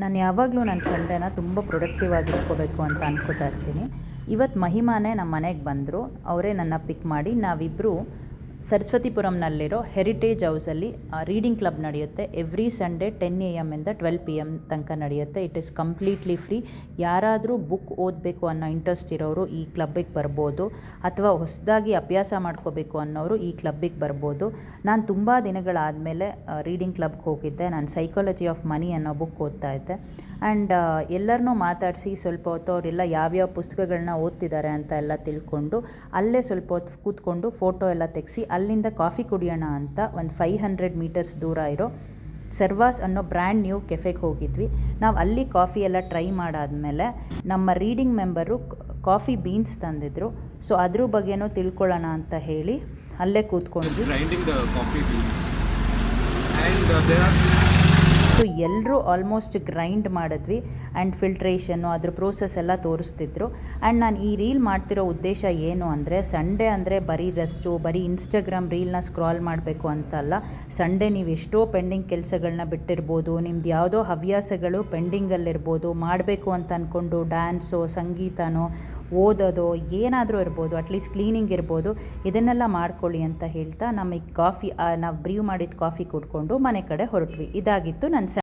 ನಾನು ಯಾವಾಗಲೂ ನನ್ನ ಸಂಡೇನ ತುಂಬ ಪ್ರೊಡಕ್ಟಿವ್ ಆಗಿ ಇಟ್ಕೋಬೇಕು ಅಂತ ಅನ್ಕೋತಾ ಇರ್ತೀನಿ. ಇವತ್ತು ಮಹಿಮಾನೇ ನಮ್ಮ ಮನೆಗೆ ಬಂದರು. ಅವರೇ ನನ್ನ ಪಿಕ್ ಮಾಡಿ ನಾವಿಬ್ಬರು ಸರಸ್ವತಿಪುರಂನಲ್ಲಿರೋ ಹೆರಿಟೇಜ್ ಹೌಸಲ್ಲಿ ರೀಡಿಂಗ್ ಕ್ಲಬ್ ನಡೆಯುತ್ತೆ. ಎವ್ರಿ ಸಂಡೇ 10 AM ಇಂದ 12 PM ತನಕ ನಡೆಯುತ್ತೆ. It is completely free. ಯಾರಾದರೂ ಬುಕ್ ಓದಬೇಕು ಅನ್ನೋ ಇಂಟ್ರೆಸ್ಟ್ ಇರೋರು ಈ ಕ್ಲಬ್ಬಿಗೆ ಬರ್ಬೋದು, ಅಥವಾ ಹೊಸದಾಗಿ ಅಭ್ಯಾಸ ಮಾಡ್ಕೋಬೇಕು ಅನ್ನೋರು ಈ ಕ್ಲಬ್ಬಿಗೆ ಬರ್ಬೋದು. ನಾನು ತುಂಬ ದಿನಗಳಾದಮೇಲೆ ರೀಡಿಂಗ್ ಕ್ಲಬ್ಗೆ ಹೋಗಿದ್ದೆ. ನಾನು ಸೈಕಾಲಜಿ ಆಫ್ ಮನಿ ಅನ್ನೋ ಬುಕ್ ಓದ್ತಾ ಇದ್ದೆ. ಆ್ಯಂಡ್ ಎಲ್ಲರನ್ನೂ ಮಾತಾಡಿಸಿ ಸ್ವಲ್ಪ ಹೊತ್ತು ಅವರೆಲ್ಲ ಯಾವ್ಯಾವ ಪುಸ್ತಕಗಳನ್ನ ಓದ್ತಿದ್ದಾರೆ ಅಂತ ಎಲ್ಲ ತಿಳ್ಕೊಂಡು ಅಲ್ಲೇ ಸ್ವಲ್ಪ ಹೊತ್ತು ಕೂತ್ಕೊಂಡು ಫೋಟೋ ಎಲ್ಲ ತೆಗೆಸಿ ಅಲ್ಲಿಂದ ಕಾಫಿ ಕುಡಿಯೋಣ ಅಂತ ಒಂದು 500 ಮೀಟರ್ಸ್ ದೂರ ಇರೋ ಸರ್ವಾಸ್ ಅನ್ನೋ ಬ್ರ್ಯಾಂಡ್ ನ್ಯೂ ಕೆಫೆಗೆ ಹೋಗಿದ್ವಿ. ನಾವು ಅಲ್ಲಿ ಕಾಫಿ ಎಲ್ಲ ಟ್ರೈ ಮಾಡಾದಮೇಲೆ ನಮ್ಮ ರೀಡಿಂಗ್ ಮೆಂಬರು ಕಾಫಿ ಬೀನ್ಸ್ ತಂದಿದ್ರು. ಸೊ ಅದ್ರ ಬಗ್ಗೆನೂ ತಿಳ್ಕೊಳ್ಳೋಣ ಅಂತ ಹೇಳಿ ಅಲ್ಲೇ ಕೂತ್ಕೊಂಡ್ವಿ. ಸೊ ಎಲ್ಲರೂ ಆಲ್ಮೋಸ್ಟ್ ಗ್ರೈಂಡ್ ಮಾಡಿದ್ವಿ ಆ್ಯಂಡ್ ಫಿಲ್ಟ್ರೇಷನ್ನು ಅದ್ರ ಪ್ರೋಸೆಸ್ ಎಲ್ಲ ತೋರಿಸ್ತಿದ್ರು. ಆ್ಯಂಡ್ ನಾನು ಈ ರೀಲ್ ಮಾಡ್ತಿರೋ ಉದ್ದೇಶ ಏನು ಅಂದರೆ, ಸಂಡೇ ಅಂದರೆ ಬರೀ ರೆಸ್ಟು, ಬರೀ ಇನ್ಸ್ಟಾಗ್ರಾಮ್ ರೀಲ್ನ ಸ್ಕ್ರಾಲ್ ಮಾಡಬೇಕು ಅಂತಲ್ಲ. ಸಂಡೇ ನೀವು ಎಷ್ಟೋ ಪೆಂಡಿಂಗ್ ಕೆಲಸಗಳನ್ನ ಬಿಟ್ಟಿರ್ಬೋದು, ನಿಮ್ದು ಯಾವುದೋ ಹವ್ಯಾಸಗಳು ಪೆಂಡಿಂಗಲ್ಲಿರ್ಬೋದು, ಮಾಡಬೇಕು ಅಂತ ಅಂದ್ಕೊಂಡು ಡ್ಯಾನ್ಸೋ, ಸಂಗೀತನೋ, ಓದೋದು ಏನಾದರೂ ಇರ್ಬೋದು, ಅಟ್ಲೀಸ್ಟ್ ಕ್ಲೀನಿಂಗ್ ಇರ್ಬೋದು, ಇದನ್ನೆಲ್ಲ ಮಾಡ್ಕೊಳ್ಳಿ ಅಂತ ಹೇಳ್ತಾ ನಮಗೆ ನಾವು ಬ್ರೀವ್ ಮಾಡಿದ ಕಾಫಿ ಕುಡ್ಕೊಂಡು ಮನೆ ಕಡೆ ಹೊರಟ್ವಿ. ಇದಾಗಿತ್ತು ನನ್ನ